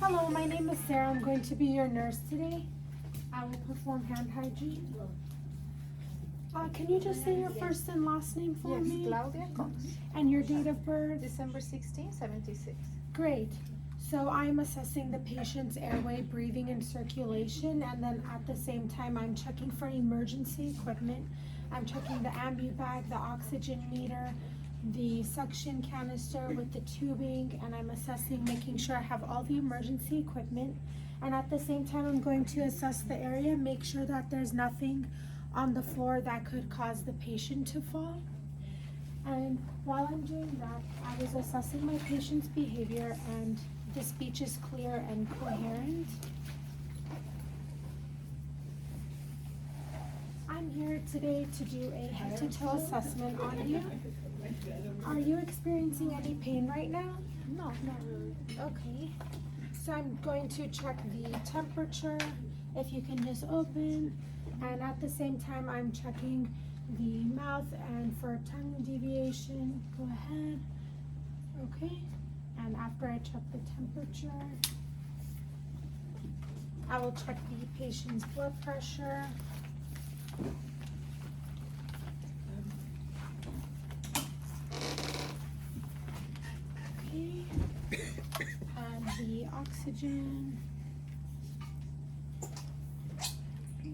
Hello, my name is Sarah. I'm going to be your nurse today. I will perform hand hygiene. Can you just say your first and last name for Yes, me? Claudia Cox, And your date of birth? December 16, 76. Great. So I'm assessing the patient's airway, breathing, and circulation, and then at the same time I'm checking for emergency equipment. I'm checking the ambu bag, the oxygen meter, the suction canister with the tubing, and I'm assessing, making sure I have all the emergency equipment. And at the same time, I'm going to assess the area, make sure that there's nothing on the floor that could cause the patient to fall. And while I'm doing that, I was assessing my patient's behavior, and the speech is clear and coherent. I'm here today to do a head-to-toe assessment on you. Are you experiencing any pain right now? No, not really. Okay. So I'm going to check the temperature, if you can just open, and at the same time I'm checking the mouth, and for tongue deviation, go ahead. Okay. And after I check the temperature, I will check the patient's blood pressure. Okay. And the oxygen. Here.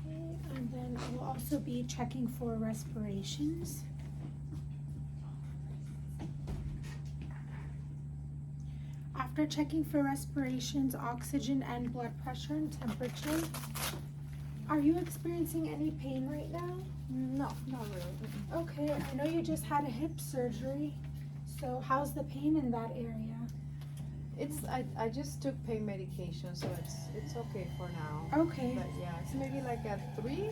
Okay. And then I will also be checking for respirations. After checking for respirations, oxygen, and blood pressure and temperature, are you experiencing any pain right now? No, not really. Okay, I know you just had a hip surgery, so how's the pain in that area? I just took pain medication, so it's okay for now. Okay, But yeah, it's maybe like a 3.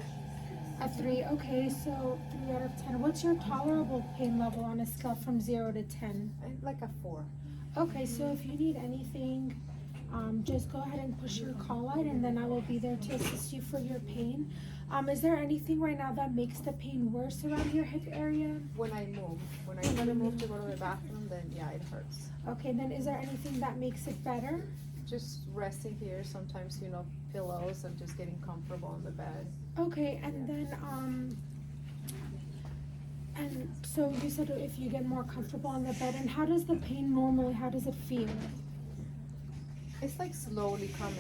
a 3. Okay, so 3 out of 10. What's your tolerable pain level on a scale from 0 to 10? Like a 4. Okay, so if you need anything, just go ahead and push your call out, and then I will be there to assist you for your pain. Is there anything right now that makes the pain worse around your hip area? When I try to move to go to the bathroom, then yeah, it hurts. Okay, then is there anything that makes it better? Just resting here, sometimes, pillows and just getting comfortable on the bed. Okay, and then, and so you said if you get more comfortable on the bed, and how does the pain normally, how does it feel? It's like slowly coming,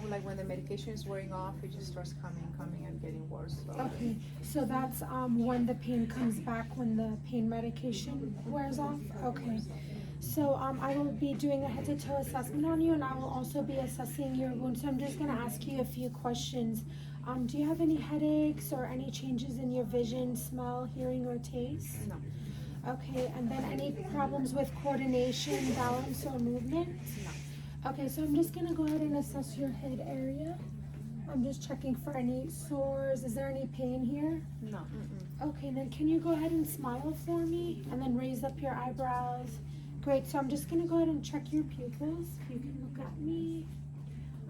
like when the medication is wearing off, it just starts coming and getting worse slowly. Okay, so that's when the pain comes back, when the pain medication wears off? Okay. So I will be doing a head-to-toe assessment on you, and I will also be assessing your wound. So I'm just gonna ask you a few questions. Do you have any headaches or any changes in your vision, smell, hearing, or taste? No. Okay, and then any problems with coordination, balance, or movement? No. Okay, so I'm just gonna go ahead and assess your head area. I'm just checking for any sores. Is there any pain here? No. Okay, then can you go ahead and smile for me? And then raise up your eyebrows. Great, so I'm just gonna go ahead and check your pupils. If you can look at me.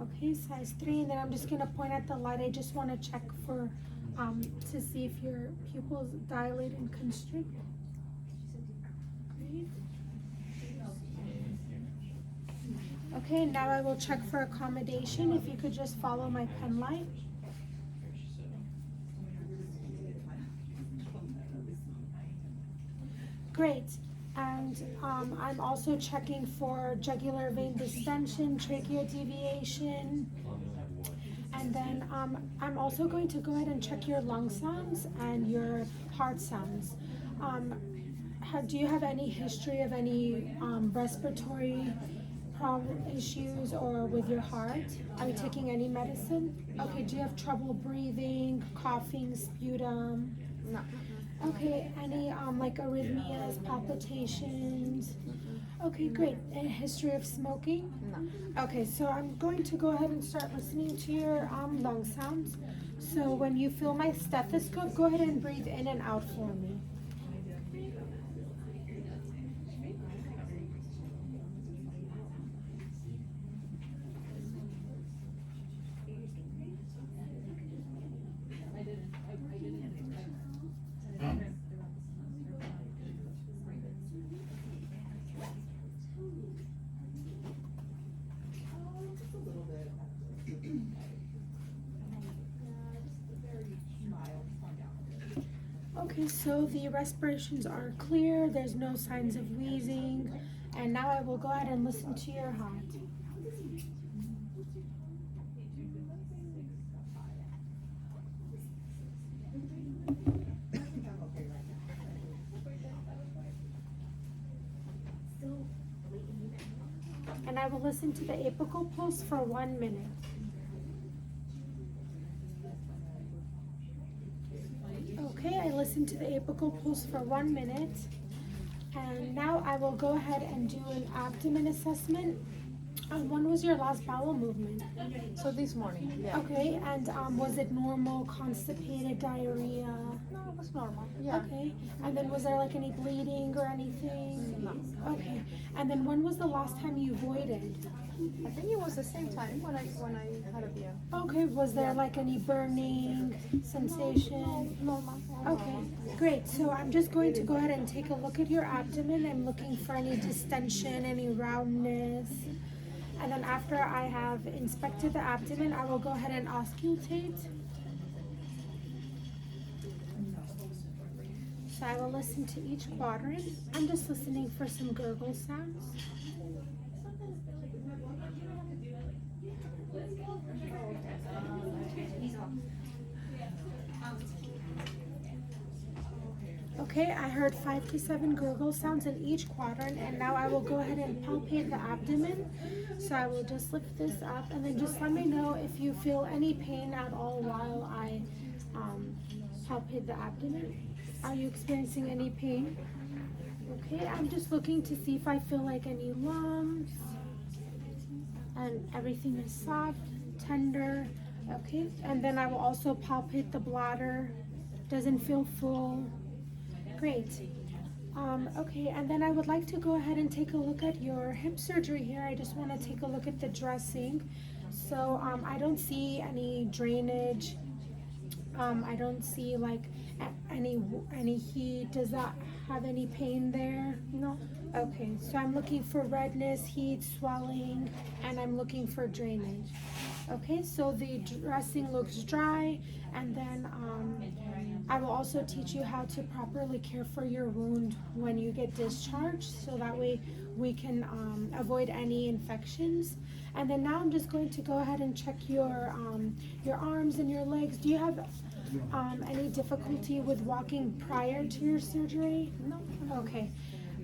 Okay, size 3, and then I'm just gonna point at the light. I just wanna check for, to see if your pupils dilate and constrict. Great. Okay, now I will check for accommodation. If you could just follow my pen light. Great. And I'm also checking for jugular vein distension, tracheal deviation. And then I'm also going to go ahead and check your lung sounds and your heart sounds. Do you have any history of any respiratory problem issues or with your heart? Are you taking any medicine? Okay, do you have trouble breathing, coughing, sputum? No. Okay, any like arrhythmias, palpitations? Okay, great. A history of smoking? No. Okay, so I'm going to go ahead and start listening to your lung sounds. So when you feel my stethoscope, go ahead and breathe in and out for me. Okay, so the respirations are clear, there's no signs of wheezing, and now I will go ahead and listen to your heart. And I will listen to the apical pulse for 1 minute. Okay, I listened to the apical pulse for 1 minute. And now I will go ahead and do an abdomen assessment. When was your last bowel movement? So this morning, yeah. Okay, and was it normal, constipated, diarrhea? No, it was normal. Yeah. Okay, and then was there like any bleeding or anything? No. Okay, and then when was the last time you voided? I think it was the same time when I had a beer. Okay, was there like any burning sensation? Normal. Okay, great. So I'm just going to go ahead and take a look at your abdomen. I'm looking for any distension, any roundness. And then after I have inspected the abdomen, I will go ahead and auscultate. So I will listen to each quadrant. I'm just listening for some gurgle sounds. Okay, I heard 5 to 7 gurgle sounds in each quadrant, and now I will go ahead and palpate the abdomen. So I will just lift this up, and then just let me know if you feel any pain at all while I palpate the abdomen. Are you experiencing any pain? Okay, I'm just looking to see if I feel like any lumps, and everything is soft, tender. Okay, and then I will also palpate the bladder. Doesn't feel full. Great. Okay, and then I would like to go ahead and take a look at your hip surgery here. I just want to take a look at the dressing. So I don't see any drainage. I don't see like any heat. Does that have any pain there? No. Okay, so I'm looking for redness, heat, swelling, and I'm looking for drainage. Okay, so the dressing looks dry, and then I will also teach you how to properly care for your wound when you get discharged, so that way we can avoid any infections. And then now I'm just going to go ahead and check your arms and your legs. Do you have any difficulty with walking prior to your surgery? No. Okay.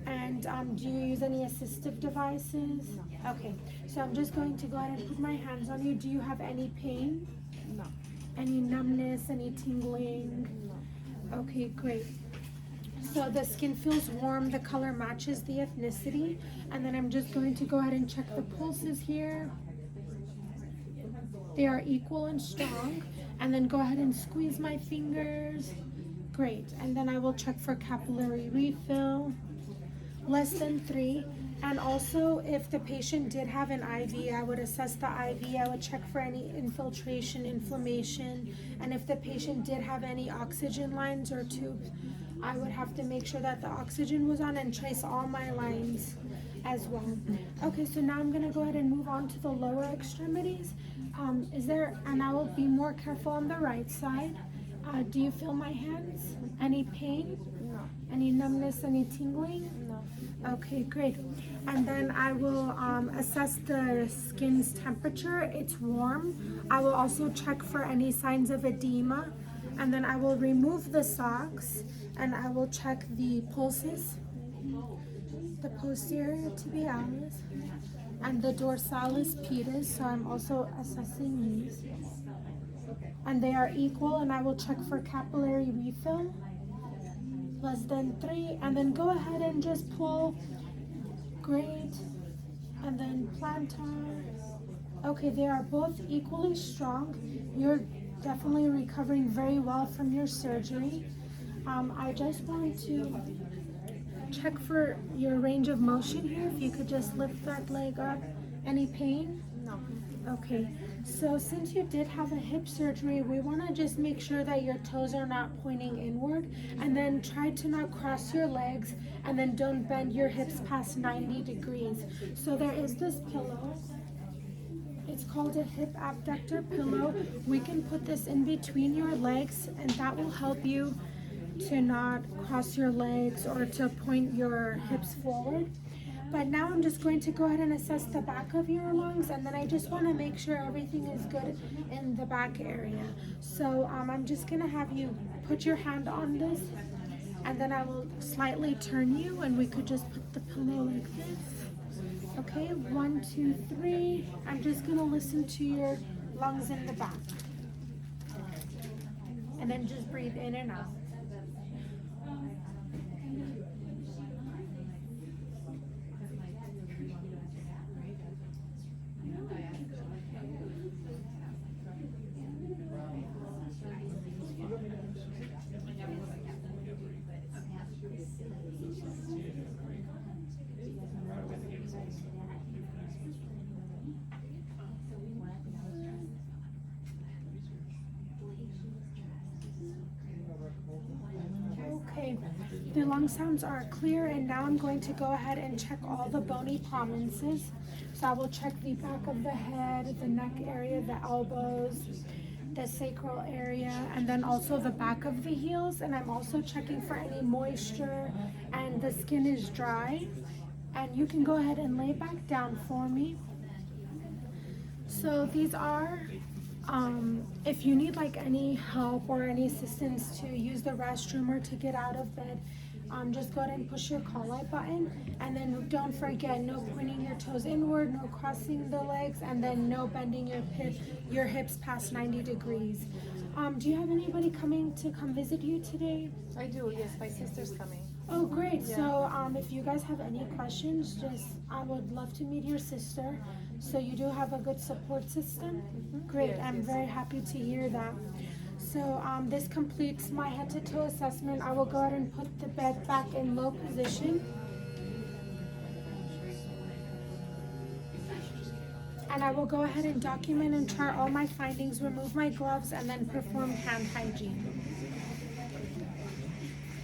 And do you use any assistive devices? No. Okay, so I'm just going to go ahead and put my hands on you. Do you have any pain? No. Any numbness, any tingling? No. Okay, great. So the skin feels warm, the color matches the ethnicity. And then I'm just going to go ahead and check the pulses here. They are equal and strong. And then go ahead and squeeze my fingers. Great, and then I will check for capillary refill. Less than 3. And also, if the patient did have an IV, I would assess the IV. I would check for any infiltration, inflammation. And if the patient did have any oxygen lines or tubes, I would have to make sure that the oxygen was on and trace all my lines as well. Okay, so now I'm gonna go ahead and move on to the lower extremities. And I will be more careful on the right side. Do you feel my hands? Any pain? No. Any numbness, any tingling? No. Okay, great. And then I will assess the skin's temperature. It's warm. I will also check for any signs of edema. And then I will remove the socks and I will check the pulses, the posterior tibialis, and the dorsalis pedis. So I'm also assessing these. And they are equal, and I will check for capillary refill. Less than 3, and then go ahead and just pull. Great. And then plantar. Okay, they are both equally strong. You're definitely recovering very well from your surgery. I just want to check for your range of motion here. If you could just lift that leg up. Any pain? No. Okay, so since you did have a hip surgery, we want to just make sure that your toes are not pointing inward, and then try to not cross your legs, and then don't bend your hips past 90 degrees. So there is this pillow. It's called a hip abductor pillow. We can put this in between your legs, and that will help you to not cross your legs or to point your hips forward. But now I'm just going to go ahead and assess the back of your lungs, and then I just want to make sure everything is good in the back area. So I'm just going to have you put your hand on this, and then I will slightly turn you, and we could just put the pillow like this. Okay, 1, 2, 3. I'm just going to listen to your lungs in the back. And then just breathe in and out. Okay, the lung sounds are clear, and now I'm going to go ahead and check all the bony prominences. So I will check the back of the head, the neck area, the elbows, the sacral area, and then also the back of the heels. And I'm also checking for any moisture, and the skin is dry. And you can go ahead and lay back down for me. So these are, if you need like any help or any assistance to use the restroom or to get out of bed, just go ahead and push your call out button, and then don't forget, no pointing your toes inward, no crossing the legs, and then no bending your hips past 90 degrees. Do you have anybody coming to come visit you today? I do, yes, my sister's coming. Oh, great. Yeah. So if you guys have any questions, I would love to meet your sister. So you do have a good support system? Great. Yes, I'm yes. very happy to hear that. So this completes my head to toe assessment. I will go ahead and put the bed back in low position. And I will go ahead and document and chart all my findings, remove my gloves, and then perform hand hygiene.